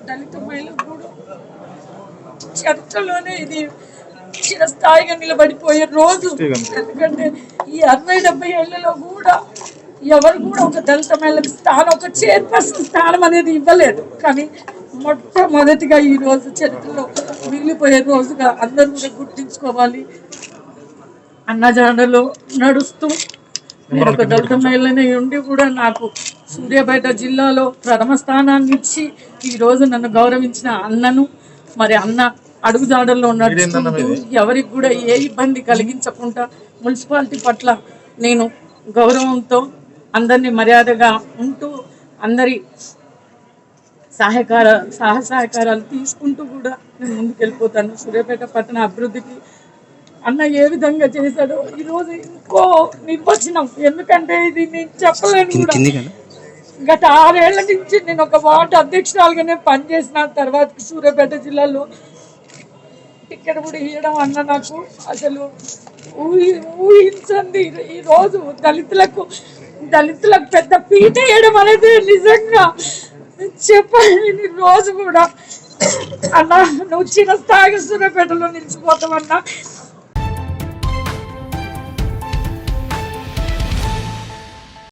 దళిత మహిళలు కూడా చరిత్రలోనే ఇది చిరస్థాయిగా నిలబడిపోయే రోజు. ఎందుకంటే ఈ 60-70 ఏళ్లలో కూడా ఎవరు కూడా ఒక దళిత మహిళలకు స్థానం, ఒక చైర్పర్సన్ స్థానం అనేది ఇవ్వలేదు. కానీ మొట్టమొదటిగా ఈ రోజు చరిత్రలో మిగిలిపోయే రోజుగా అందరూ కూడా గుర్తించుకోవాలి. అన్నజాడలో నడుస్తూ నేను ఒక దళిత మహిళని ఉండి కూడా నాకు సూర్యాపేట జిల్లాలో ప్రథమ స్థానాన్ని ఇచ్చి ఈరోజు నన్ను గౌరవించిన అన్నను, మరి అన్న అడుగుజాడల్లో నడుచుకుంటూ ఎవరికి కూడా ఏ ఇబ్బంది కలిగించకుండా మున్సిపాలిటీ పట్ల నేను గౌరవంతో అందరినీ మర్యాదగా ఉంటూ అందరి సహకారాలు తీసుకుంటూ కూడా నేను ముందుకు వెళ్ళిపోతాను. సూర్యాపేట పట్టణ అభివృద్ధికి అన్న ఏ విధంగా చేశాడో ఈరోజు ఇంకో నిర్వచనం. ఎందుకంటే ఇది నేను చెప్పలేను కూడా. గత 6 ఏళ్ల నుంచి నేను ఒక వార్డు అధ్యక్షురాలుగానే పనిచేసిన తర్వాత సూర్యాపేట జిల్లాలో టికెట్ కూడా ఇవ్వడం అన్న నాకు అసలు ఊహించండి. ఈరోజు దళితులకు పెద్ద పీట వేయడం అనేది నిజంగా చెప్పలేని రోజు కూడా. అన్న నువ్వు చిరస్థాయిగా సూర్యాపేటలో నిలిచిపోతావన్నా.